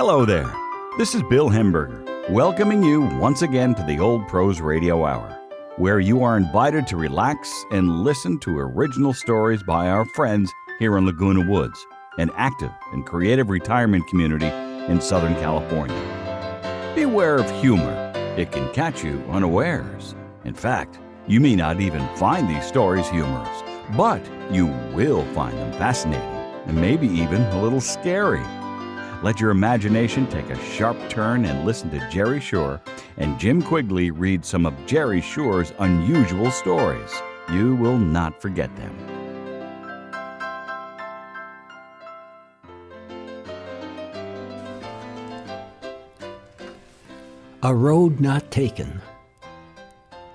Hello there. This is Bill Hemberger, welcoming you once again to the Old Pros Radio Hour, where you are invited to relax and listen to original stories by our friends here in Laguna Woods, an active and creative retirement community in Southern California. Beware of humor. It can catch you unawares. In fact, you may not even find these stories humorous, but you will find them fascinating and maybe even a little scary. Let your imagination take a sharp turn and listen to Jerry Schur and Jim Quigley read some of Jerry Schur's unusual stories. You will not forget them. A Road Not Taken.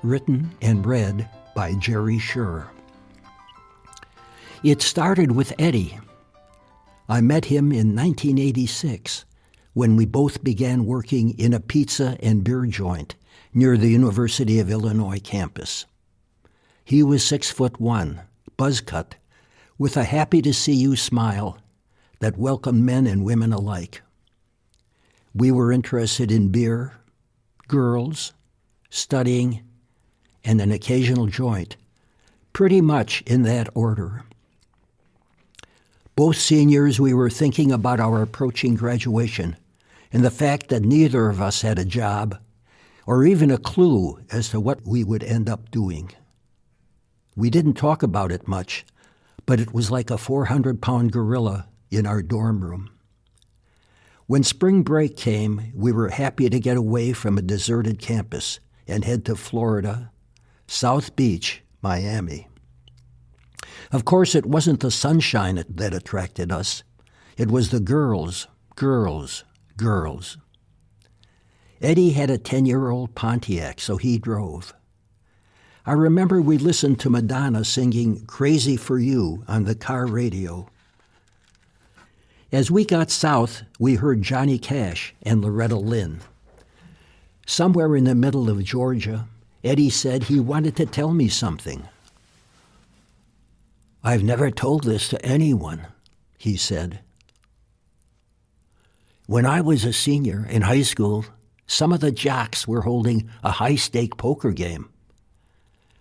Written and read by Jerry Schur. It started with Eddie. I met him in 1986 when we both began working in a pizza and beer joint near the University of Illinois campus. He was 6'1", buzz cut, with a happy-to-see-you smile that welcomed men and women alike. We were interested in beer, girls, studying, and an occasional joint, pretty much in that order. Both seniors, we were thinking about our approaching graduation and the fact that neither of us had a job or even a clue as to what we would end up doing. We didn't talk about it much, but it was like a 400-pound gorilla in our dorm room. When spring break came, we were happy to get away from a deserted campus and head to Florida, South Beach, Miami. Of course, it wasn't the sunshine that attracted us. It was the girls. Eddie had a 10-year-old Pontiac, so he drove. I remember we listened to Madonna singing Crazy for You on the car radio. As we got south, we heard Johnny Cash and Loretta Lynn. Somewhere in the middle of Georgia, Eddie said he wanted to tell me something. "I've never told this to anyone," he said. "When I was a senior in high school, some of the jocks were holding a high-stake poker game.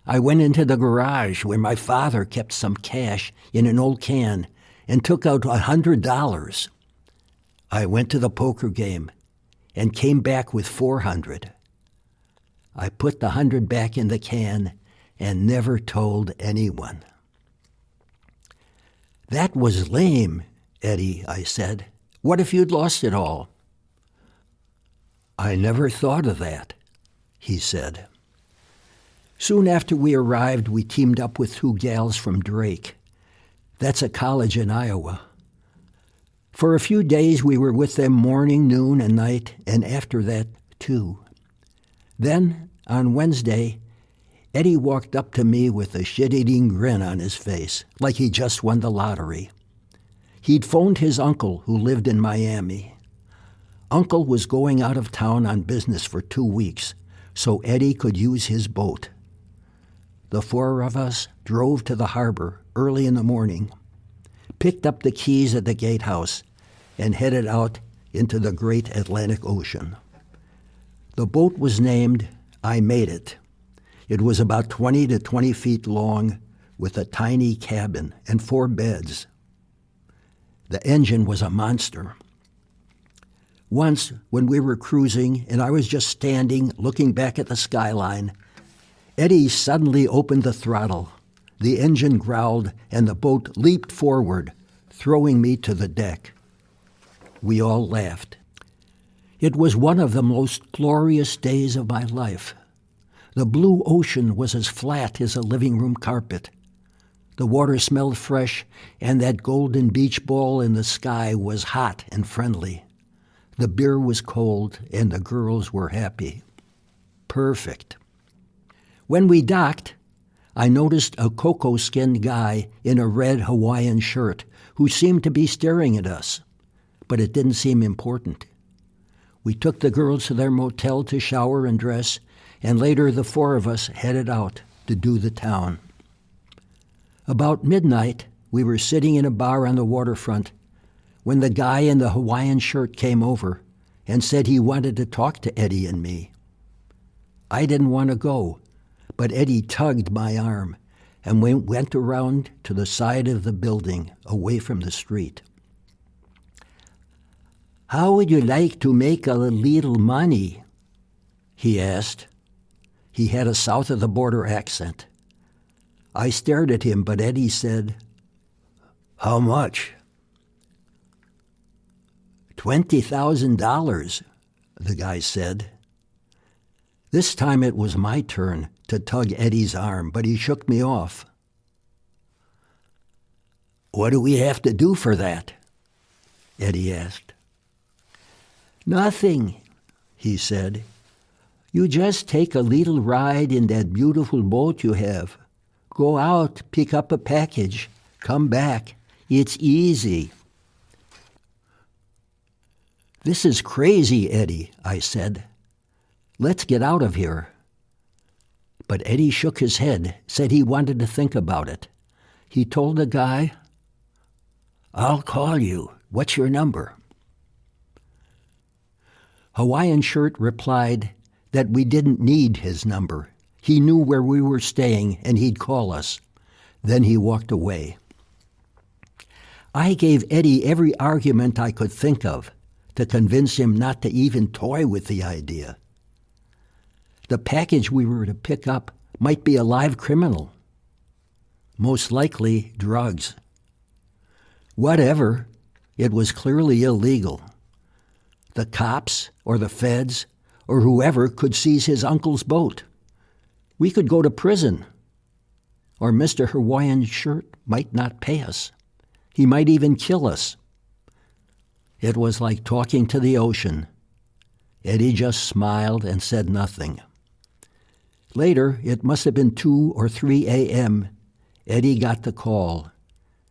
I went into the garage where my father kept some cash in an old can and took out $100. I went to the poker game and came back with $400. I put the 100 back in the can and never told anyone." "That was lame, Eddie," I said. "What if you'd lost it all?" "I never thought of that," he said. Soon after we arrived, we teamed up with 2 gals from Drake. That's a college in Iowa. For a few days, we were with them morning, noon, and night, and after that, too. Then, on Wednesday, Eddie walked up to me with a shit-eating grin on his face, like he just won the lottery. He'd phoned his uncle, who lived in Miami. Uncle was going out of town on business for 2 weeks, so Eddie could use his boat. The 4 of us drove to the harbor early in the morning, picked up the keys at the gatehouse, and headed out into the great Atlantic Ocean. The boat was named I Made It. It was about 20 to 20 feet long with a tiny cabin and 4 beds. The engine was a monster. Once, when we were cruising and I was just standing looking back at the skyline, Eddie suddenly opened the throttle. The engine growled and the boat leaped forward, throwing me to the deck. We all laughed. It was one of the most glorious days of my life. The blue ocean was as flat as a living room carpet. The water smelled fresh, and that golden beach ball in the sky was hot and friendly. The beer was cold, and the girls were happy. Perfect. When we docked, I noticed a cocoa-skinned guy in a red Hawaiian shirt who seemed to be staring at us, but it didn't seem important. We took the girls to their motel to shower and dress, and later the 4 of us headed out to do the town. About midnight, we were sitting in a bar on the waterfront when the guy in the Hawaiian shirt came over and said he wanted to talk to Eddie and me. I didn't want to go, but Eddie tugged my arm, and we went around to the side of the building, away from the street. "How would you like to make a little money?" he asked. He had a south-of-the-border accent. I stared at him, but Eddie said, "How much?" $20,000, the guy said. This time it was my turn to tug Eddie's arm, but he shook me off. "What do we have to do for that?" Eddie asked. "Nothing," he said. "You just take a little ride in that beautiful boat you have. Go out, pick up a package, come back. It's easy." "This is crazy, Eddie," I said. "Let's get out of here." But Eddie shook his head, said he wanted to think about it. He told the guy, "I'll call you. What's your number?" Hawaiian Shirt replied that we didn't need his number. He knew where we were staying and he'd call us. Then he walked away. I gave Eddie every argument I could think of to convince him not to even toy with the idea. The package we were to pick up might be a live criminal. Most likely drugs. Whatever, it was clearly illegal. The cops or the feds or whoever could seize his uncle's boat. We could go to prison. Or Mr. Hawaiian Shirt might not pay us. He might even kill us. It was like talking to the ocean. Eddie just smiled and said nothing. Later, it must have been 2 or 3 a.m., Eddie got the call.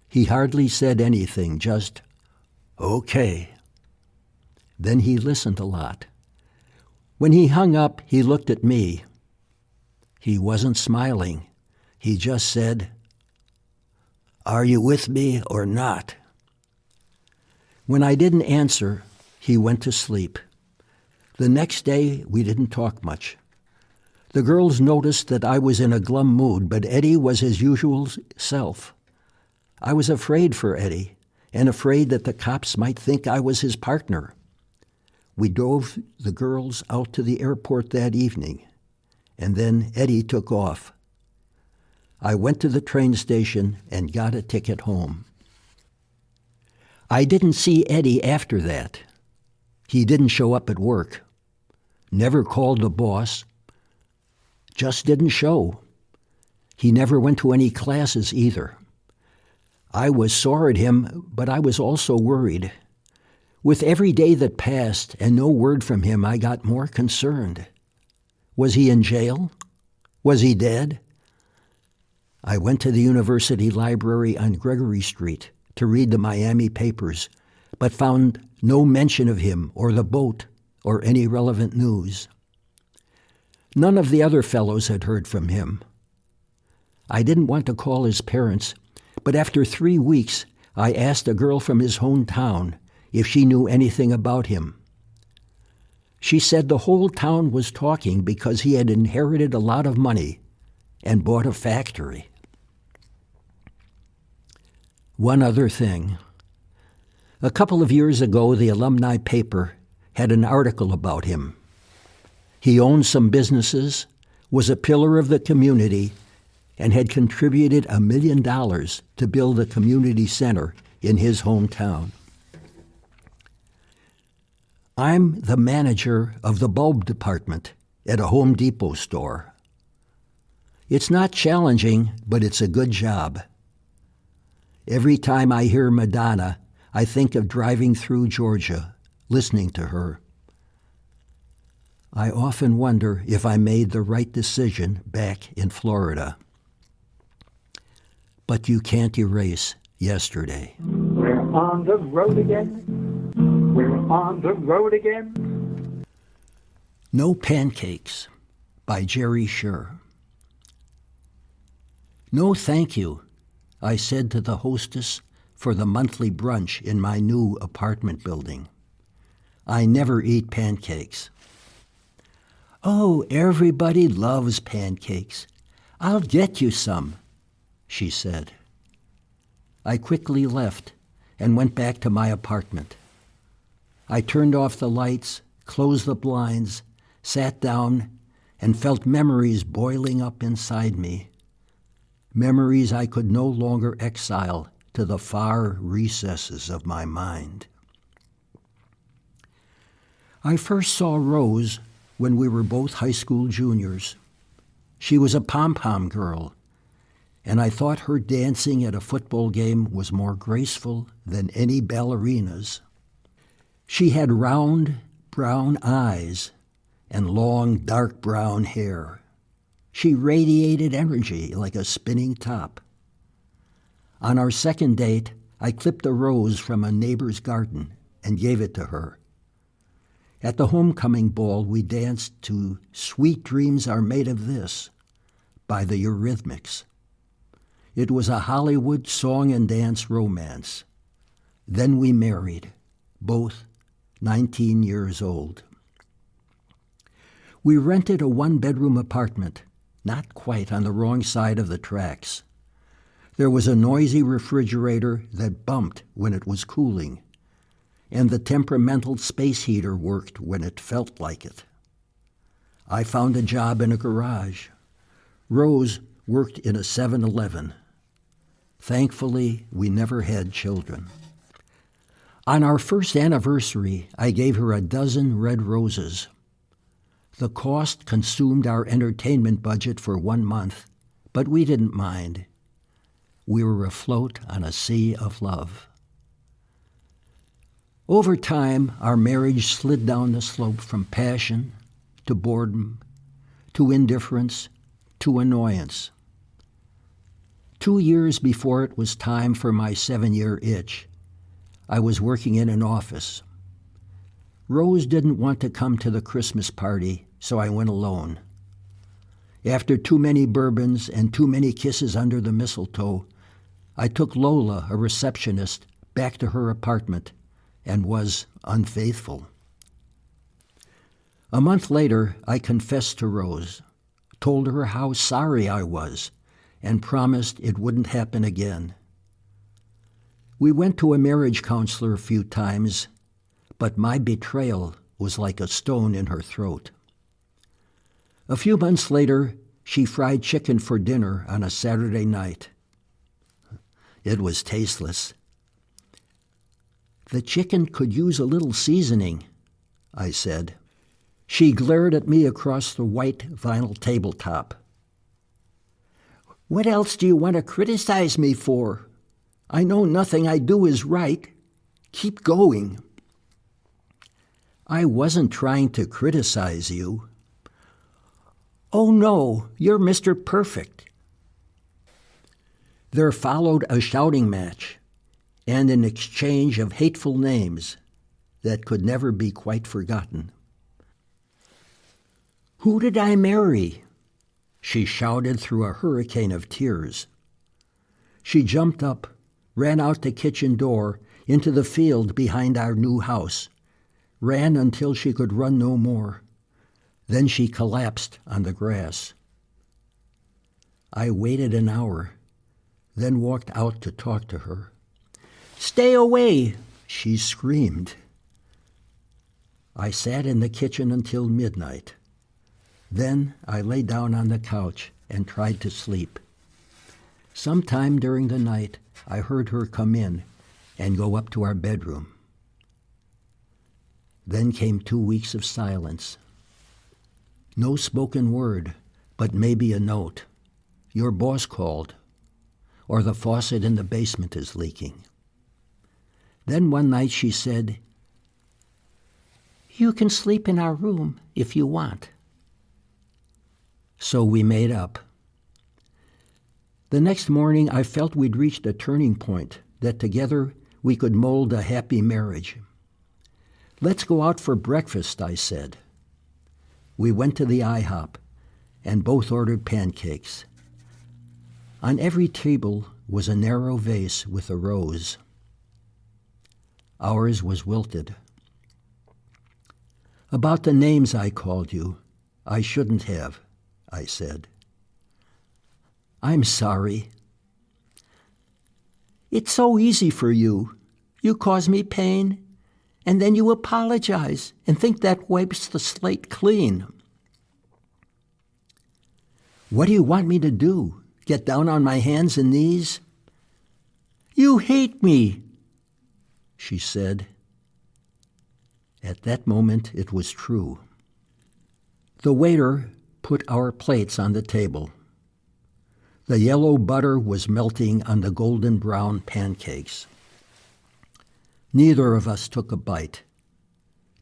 He hardly said anything, just, "Okay." Then he listened a lot. When he hung up, he looked at me. He wasn't smiling. He just said, "Are you with me or not?" When I didn't answer, he went to sleep. The next day, we didn't talk much. The girls noticed that I was in a glum mood, but Eddie was his usual self. I was afraid for Eddie, and afraid that the cops might think I was his partner. We drove the girls out to the airport that evening, and then Eddie took off. I went to the train station and got a ticket home. I didn't see Eddie after that. He didn't show up at work. Never called the boss. Just didn't show. He never went to any classes either. I was sore at him, but I was also worried. With every day that passed and no word from him, I got more concerned. Was he in jail? Was he dead? I went to the university library on Gregory Street to read the Miami papers, but found no mention of him or the boat or any relevant news. None of the other fellows had heard from him. I didn't want to call his parents, but after 3 weeks, I asked a girl from his hometown if she knew anything about him. She said the whole town was talking because he had inherited a lot of money and bought a factory. One other thing. A couple of years ago, the alumni paper had an article about him. He owned some businesses, was a pillar of the community, and had contributed $1 million to build a community center in his hometown. I'm the manager of the bulb department at a Home Depot store. It's not challenging, but it's a good job. Every time I hear Madonna, I think of driving through Georgia, listening to her. I often wonder if I made the right decision back in Florida. But you can't erase yesterday. We're on the road again. We're on the road again. No Pancakes by Jerry Schur. No thank you, I said to the hostess for the monthly brunch in my new apartment building. I never eat pancakes. "Oh, everybody loves pancakes. I'll get you some," she said. I quickly left and went back to my apartment. I turned off the lights, closed the blinds, sat down, and felt memories boiling up inside me. Memories I could no longer exile to the far recesses of my mind. I first saw Rose when we were both high school juniors. She was a pom-pom girl, and I thought her dancing at a football game was more graceful than any ballerina's. She had round, brown eyes and long, dark brown hair. She radiated energy like a spinning top. On our second date, I clipped a rose from a neighbor's garden and gave it to her. At the homecoming ball, we danced to "Sweet Dreams Are Made of This" by the Eurythmics. It was a Hollywood song and dance romance. Then we married, both 19 years old. We rented a one-bedroom apartment, not quite on the wrong side of the tracks. There was a noisy refrigerator that bumped when it was cooling, and the temperamental space heater worked when it felt like it. I found a job in a garage. Rose worked in a 7-Eleven. Thankfully, we never had children. On our first anniversary, I gave her a dozen red roses. The cost consumed our entertainment budget for 1 month, but we didn't mind. We were afloat on a sea of love. Over time, our marriage slid down the slope from passion to boredom to indifference to annoyance. 2 years before it was time for my 7-year itch, I was working in an office. Rose didn't want to come to the Christmas party, so I went alone. After too many bourbons and too many kisses under the mistletoe, I took Lola, a receptionist, back to her apartment and was unfaithful. A month later, I confessed to Rose, told her how sorry I was, and promised it wouldn't happen again. We went to a marriage counselor a few times, but my betrayal was like a stone in her throat. A few months later, she fried chicken for dinner on a Saturday night. It was tasteless. "The chicken could use a little seasoning," I said. She glared at me across the white vinyl tabletop. "What else do you want to criticize me for? I know nothing I do is right. Keep going." "I wasn't trying to criticize you." "Oh no, you're Mr. Perfect." There followed a shouting match and an exchange of hateful names that could never be quite forgotten. "Who did I marry?" she shouted through a hurricane of tears. She jumped up, ran out the kitchen door into the field behind our new house, ran until she could run no more. Then she collapsed on the grass. I waited an hour, then walked out to talk to her. "Stay away!" she screamed. I sat in the kitchen until midnight. Then I lay down on the couch and tried to sleep. Sometime during the night, I heard her come in and go up to our bedroom. Then came 2 weeks of silence. No spoken word, but maybe a note. "Your boss called," or "the faucet in the basement is leaking." Then one night she said, "You can sleep in our room if you want." So we made up. The next morning, I felt we'd reached a turning point, that together we could mold a happy marriage. "Let's go out for breakfast," I said. We went to the IHOP and both ordered pancakes. On every table was a narrow vase with a rose. Ours was wilted. About the names I called you, I shouldn't have, I said. I'm sorry. It's so easy for you. You cause me pain, and then you apologize and think that wipes the slate clean. What do you want me to do? Get down on my hands and knees? You hate me, she said. At that moment, it was true. The waiter put our plates on the table. The yellow butter was melting on the golden brown pancakes. Neither of us took a bite.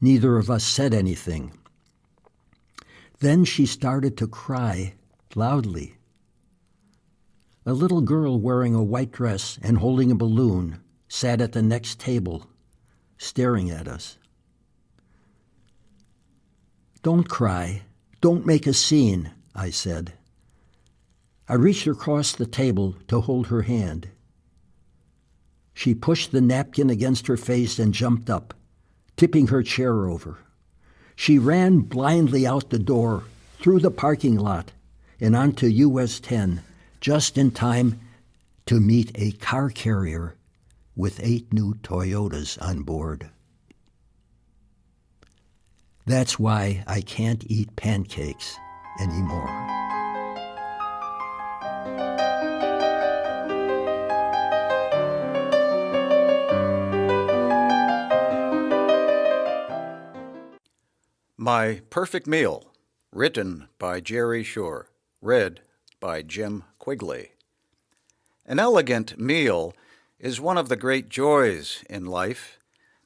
Neither of us said anything. Then she started to cry loudly. A little girl wearing a white dress and holding a balloon sat at the next table, staring at us. Don't cry. Don't make a scene, I said. I reached across the table to hold her hand. She pushed the napkin against her face and jumped up, tipping her chair over. She ran blindly out the door, through the parking lot, and onto US 10, just in time to meet a car carrier with 8 new Toyotas on board. That's why I can't eat pancakes anymore. My Perfect Meal, written by Jerry Schur, read by Jim Quigley. An elegant meal is one of the great joys in life.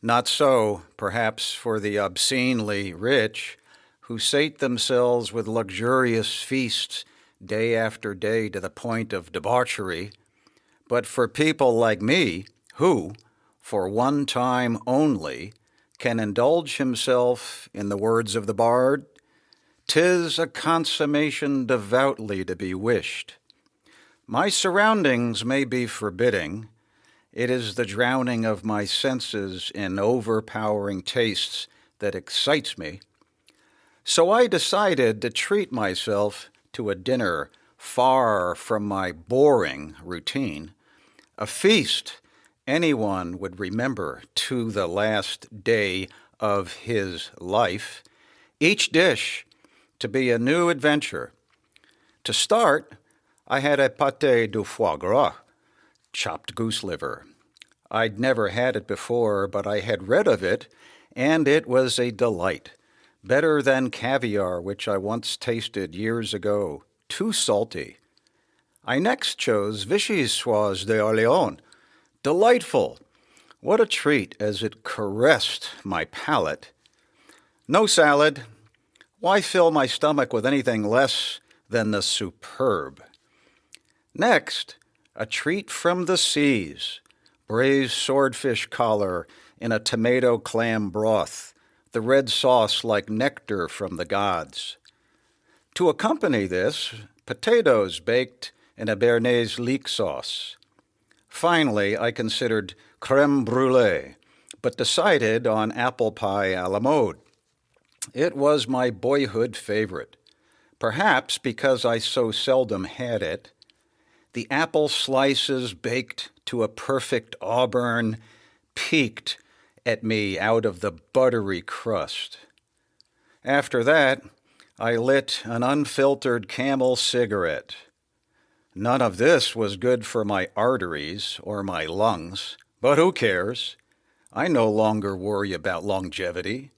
Not so, perhaps, for the obscenely rich, who sate themselves with luxurious feasts day after day to the point of debauchery, but for people like me, who, for one time only, can indulge himself in the words of the bard, "'Tis a consummation devoutly to be wished." My surroundings may be forbidding. It is the drowning of my senses in overpowering tastes that excites me. So I decided to treat myself to a dinner far from my boring routine, a feast anyone would remember to the last day of his life, each dish to be a new adventure. To start, I had a pâté de foie gras, chopped goose liver. I'd never had it before, but I had read of it, and it was a delight. Better than caviar, which I once tasted years ago. Too salty. I next chose Vichyssoise d'Orléans. Delightful. What a treat as it caressed my palate. No salad. Why fill my stomach with anything less than the superb? Next, a treat from the seas. Braised swordfish collar in a tomato clam broth, the red sauce like nectar from the gods. To accompany this, potatoes baked in a béarnaise leek sauce. Finally, I considered crème brûlée, but decided on apple pie à la mode. It was my boyhood favorite, perhaps because I so seldom had it. The apple slices baked to a perfect auburn peeked at me out of the buttery crust. After that, I lit an unfiltered Camel cigarette. None of this was good for my arteries or my lungs, but who cares? I no longer worry about longevity.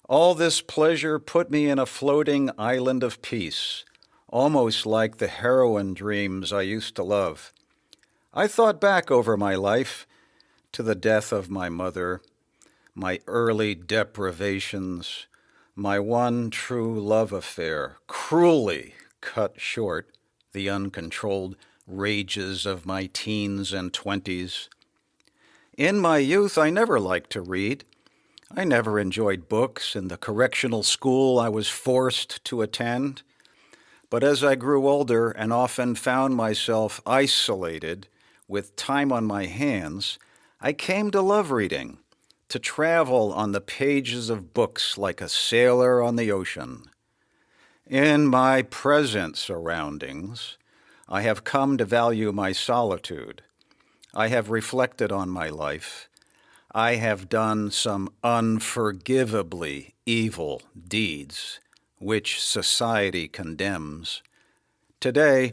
All this pleasure put me in a floating island of peace, almost like the heroin dreams I used to love. I thought back over my life to the death of my mother, my early deprivations, my one true love affair, cruelly cut short, the uncontrolled rages of my teens and 20s. In my youth, I never liked to read. I never enjoyed books in the correctional school I was forced to attend. But as I grew older and often found myself isolated with time on my hands, I came to love reading, to travel on the pages of books like a sailor on the ocean. In my present surroundings, I have come to value my solitude. I have reflected on my life. I have done some unforgivably evil deeds, which society condemns. Today,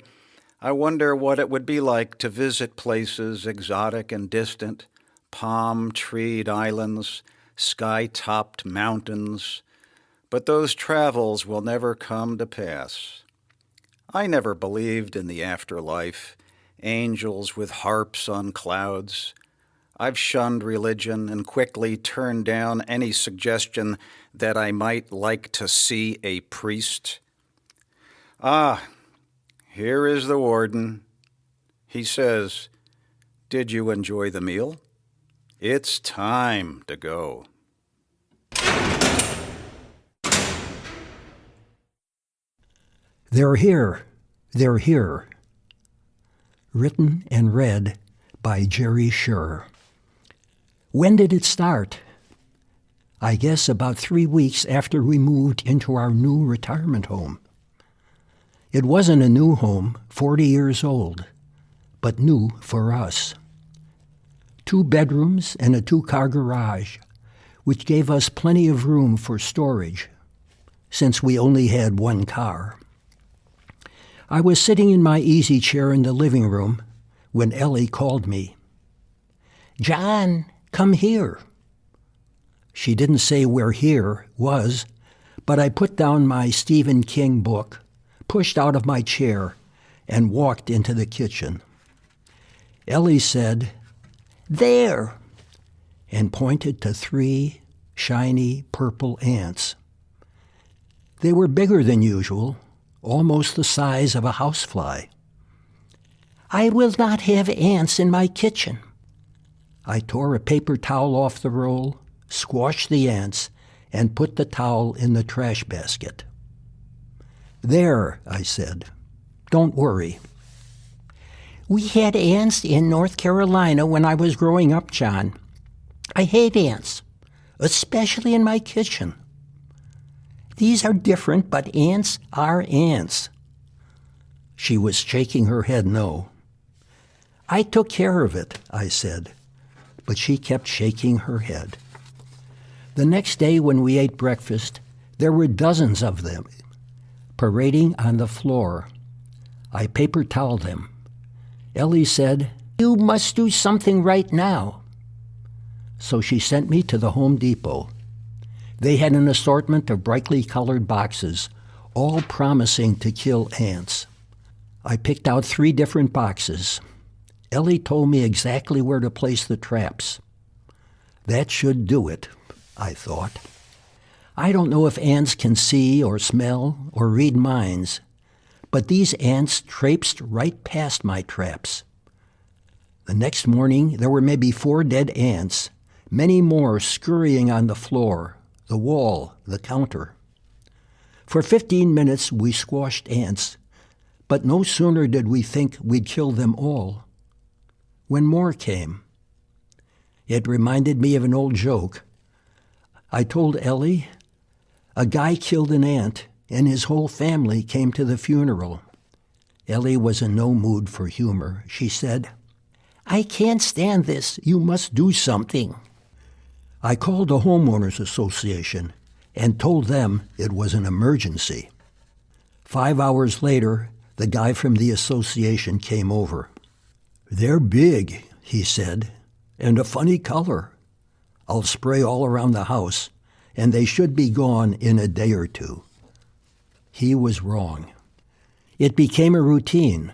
I wonder what it would be like to visit places exotic and distant, palm-treed islands, sky-topped mountains, but those travels will never come to pass. I never believed in the afterlife, angels with harps on clouds. I've shunned religion and quickly turned down any suggestion that I might like to see a priest. Ah, here is the warden. He says, "Did you enjoy the meal? It's time to go." They're here. They're here. Written and read by Jerry Schur. When did it start? I guess about 3 weeks after we moved into our new retirement home. It wasn't a new home, 40 years old, but new for us. 2 bedrooms and a 2-car garage, which gave us plenty of room for storage, since we only had 1 car. I was sitting in my easy chair in the living room when Ellie called me. "John, come here." She didn't say where here was, but I put down my Stephen King book, pushed out of my chair, and walked into the kitchen. Ellie said, "There," and pointed to 3 shiny purple ants. They were bigger than usual, almost the size of a housefly. "I will not have ants in my kitchen." I tore a paper towel off the roll, squashed the ants, and put the towel in the trash basket. "There," I said. "Don't worry." "We had ants in North Carolina when I was growing up, John. I hate ants, especially in my kitchen. These are different, but ants are ants." She was shaking her head no. "I took care of it," I said, but she kept shaking her head. The next day when we ate breakfast, there were dozens of them, parading on the floor. I paper toweled them. Ellie said, "You must do something right now." So she sent me to the Home Depot. They had an assortment of brightly colored boxes, all promising to kill ants. I picked out 3 different boxes. Ellie told me exactly where to place the traps. That should do it, I thought. I don't know if ants can see or smell or read minds, but these ants traipsed right past my traps. The next morning, there were maybe 4 dead ants, many more scurrying on the floor, the wall, the counter. For 15 minutes, we squashed ants, but no sooner did we think we'd kill them all when more came. It reminded me of an old joke. I told Ellie, a guy killed an ant, and his whole family came to the funeral. Ellie was in no mood for humor. She said, "I can't stand this. You must do something." I called the homeowners association and told them it was an emergency. 5 hours later, the guy from the association came over. "They're big," he said, "and a funny color. I'll spray all around the house, and they should be gone in a day or 2. He was wrong. It became a routine.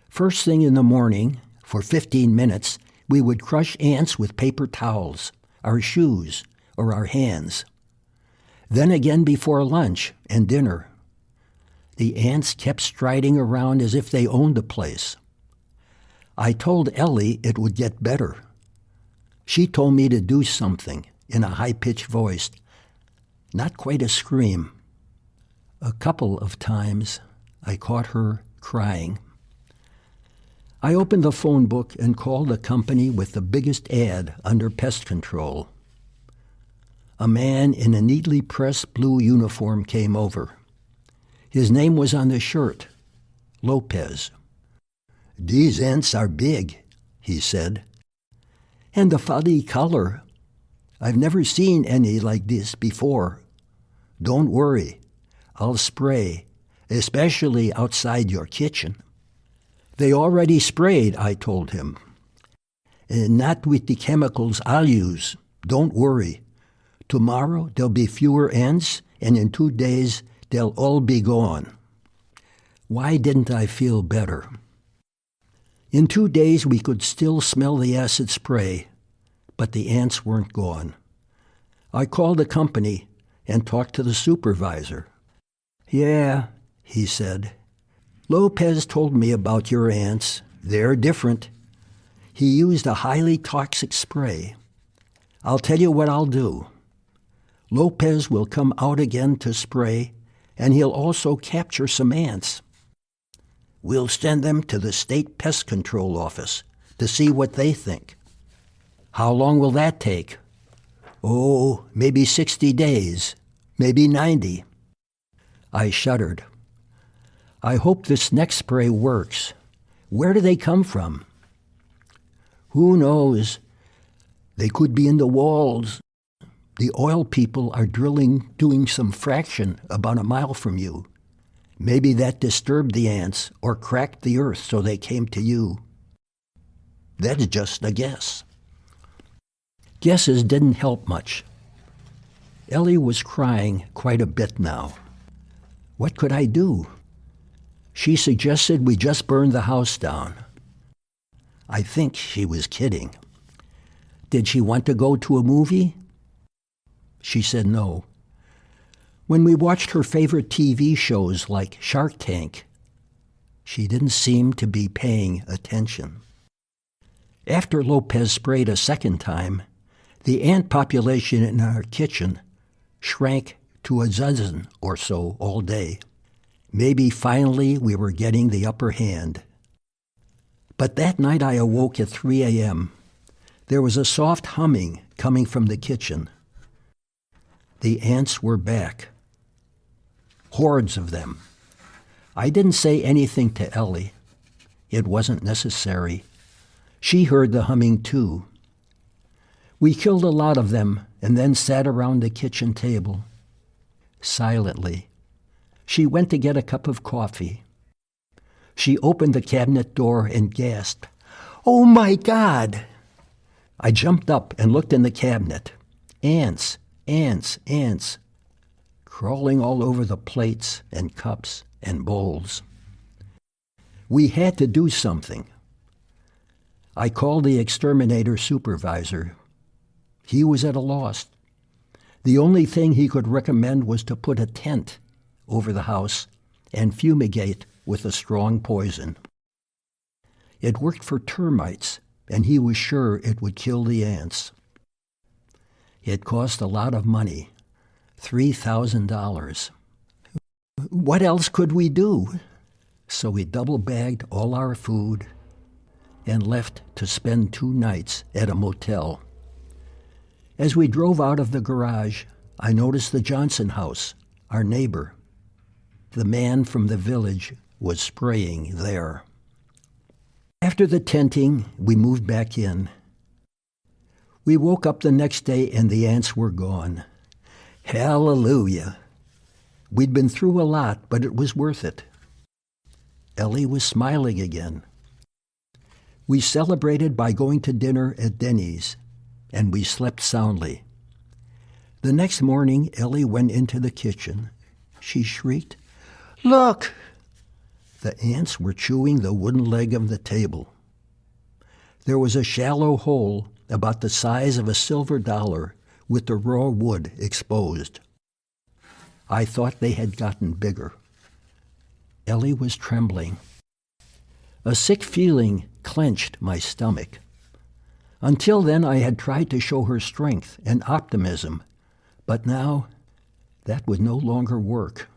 First thing in the morning, for 15 minutes, we would crush ants with paper towels, our shoes, or our hands. Then again before lunch and dinner. The ants kept striding around as if they owned the place. I told Ellie it would get better. She told me to do something in a high-pitched voice, not quite a scream. A couple of times I caught her crying. I opened the phone book and called the company with the biggest ad under pest control. A man in a neatly pressed blue uniform came over. His name was on the shirt, Lopez. "These ants are big," he said. "And a funny color. I've never seen any like this before. Don't worry, I'll spray, especially outside your kitchen." "They already sprayed," I told him. "Not with the chemicals I'll use. Don't worry. Tomorrow there'll be fewer ants, and in 2 days they'll all be gone." Why didn't I feel better? In 2 days we could still smell the acid spray, but the ants weren't gone. I called the company and talked to the supervisor. "Yeah," he said, "Lopez told me about your ants. They're different. He used a highly toxic spray. I'll tell you what I'll do. Lopez will come out again to spray, and he'll also capture some ants. We'll send them to the state pest control office to see what they think." "How long will that take?" "Oh, maybe 60 days, maybe 90. I shuddered. "I hope this next spray works. Where do they come from?" "Who knows? They could be in the walls. The oil people are doing some fraction about a mile from you. Maybe that disturbed the ants or cracked the earth so they came to you. That's just a guess." Guesses didn't help much. Ellie was crying quite a bit now. What could I do? She suggested we just burn the house down. I think she was kidding. Did she want to go to a movie? She said no. When we watched her favorite TV shows like Shark Tank, she didn't seem to be paying attention. After Lopez sprayed a second time, the ant population in our kitchen shrank to a dozen or so all day. Maybe finally we were getting the upper hand. But that night I awoke at 3 a.m. There was a soft humming coming from the kitchen. The ants were back. Hordes of them. I didn't say anything to Ellie. It wasn't necessary. She heard the humming too. We killed a lot of them and then sat around the kitchen table. Silently. She went to get a cup of coffee. She opened the cabinet door and gasped, "Oh my God!" I jumped up and looked in the cabinet. Ants, ants, ants, crawling all over the plates and cups and bowls. We had to do something. I called the exterminator supervisor. He was at a loss. The only thing he could recommend was to put a tent over the house and fumigate with a strong poison. It worked for termites, and he was sure it would kill the ants. It cost a lot of money, $3,000. What else could we do? So we double-bagged all our food and left to spend 2 nights at a motel. As we drove out of the garage, I noticed the Johnson house, our neighbor. The man from the village was spraying there. After the tenting, we moved back in. We woke up the next day and the ants were gone. Hallelujah! We'd been through a lot, but it was worth it. Ellie was smiling again. We celebrated by going to dinner at Denny's, and we slept soundly. The next morning, Ellie went into the kitchen. She shrieked, "Look!" The ants were chewing the wooden leg of the table. There was a shallow hole about the size of a silver dollar with the raw wood exposed. I thought they had gotten bigger. Ellie was trembling. A sick feeling clenched my stomach. Until then, I had tried to show her strength and optimism, but now that would no longer work.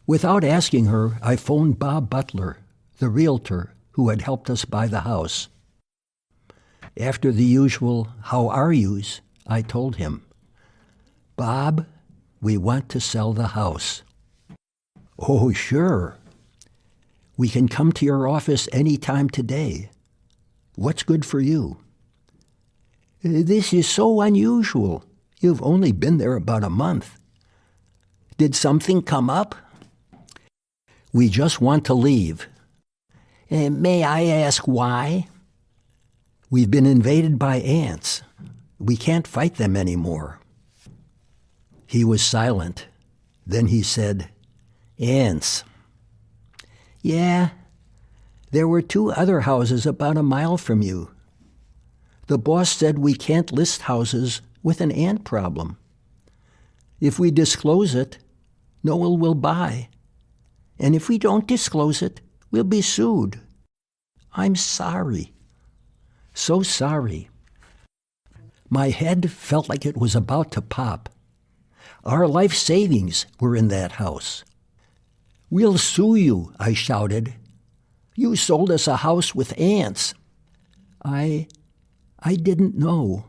Without asking her, I phoned Bob Butler, the realtor who had helped us buy the house. After the usual "how are yous," I told him, "Bob, we want to sell the house." "Oh, sure. We can come to your office any time today. What's good for you?" "This is so unusual. You've only been there about a month. Did something come up?" "We just want to leave." "May I ask why?" "We've been invaded by ants. We can't fight them anymore." He was silent. Then he said, "Ants." "Yeah, there were 2 other houses about a mile from you. The boss said we can't list houses with an ant problem. If we disclose it, no one will buy. And if we don't disclose it, we'll be sued. I'm sorry. So sorry." My head felt like it was about to pop. Our life savings were in that house. "We'll sue you," I shouted. "You sold us a house with ants." I didn't know.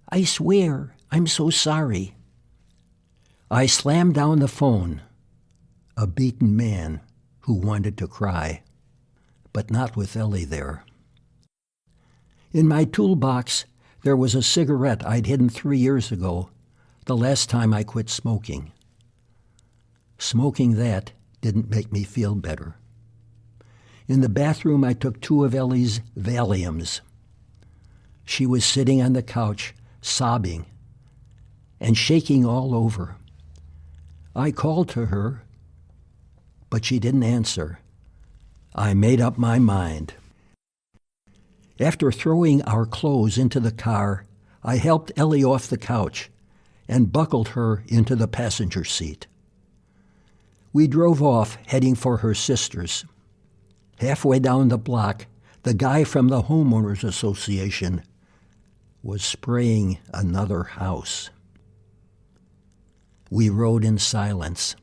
I swear, I'm so sorry." I slammed down the phone, a beaten man who wanted to cry, but not with Ellie there. In my toolbox, there was a cigarette I'd hidden 3 years ago, the last time I quit smoking. Smoking that didn't make me feel better. In the bathroom, I took 2 of Ellie's Valiums. She was sitting on the couch, sobbing and shaking all over. I called to her, but she didn't answer. I made up my mind. After throwing our clothes into the car, I helped Ellie off the couch and buckled her into the passenger seat. We drove off, heading for her sister's. Halfway down the block, the guy from the Homeowners Association was spraying another house. We rode in silence.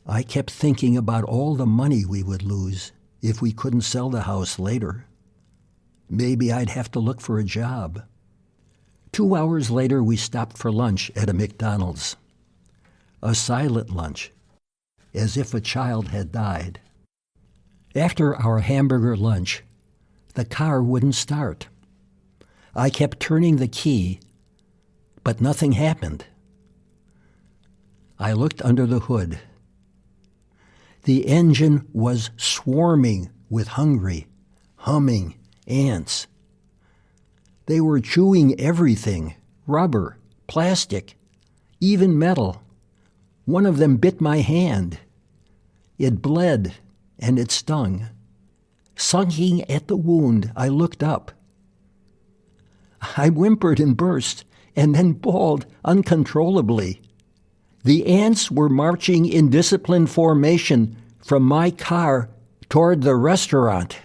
I kept thinking about all the money we would lose if we couldn't sell the house later. Maybe I'd have to look for a job. 2 hours later, we stopped for lunch at a McDonald's. A silent lunch, as if a child had died. After our hamburger lunch, the car wouldn't start. I kept turning the key, but nothing happened. I looked under the hood. The engine was swarming with hungry, humming ants. They were chewing everything, rubber, plastic, even metal. One of them bit my hand. It bled and it stung. Sucking at the wound, I looked up. I whimpered and burst, and then bawled uncontrollably. The ants were marching in disciplined formation from my car toward the restaurant.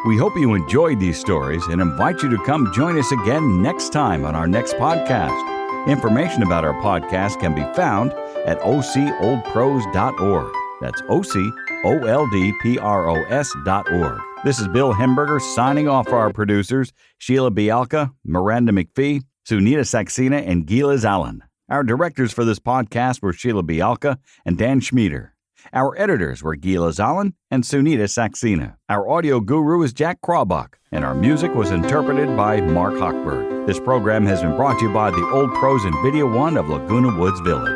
We hope you enjoyed these stories and invite you to come join us again next time on our next podcast. Information about our podcast can be found at ocoldpros.org. That's ocoldpros.org. This is Bill Hemberger signing off for our producers, Sheila Bialka, Miranda McPhee, Sunita Saxena, and Gila Allen. Our directors for this podcast were Sheila Bialka and Dan Schmieder. Our editors were Gila Allen and Sunita Saxena. Our audio guru is Jack Crawbach, and our music was interpreted by Mark Hochberg. This program has been brought to you by the Old Pros and Video One of Laguna Woods Village.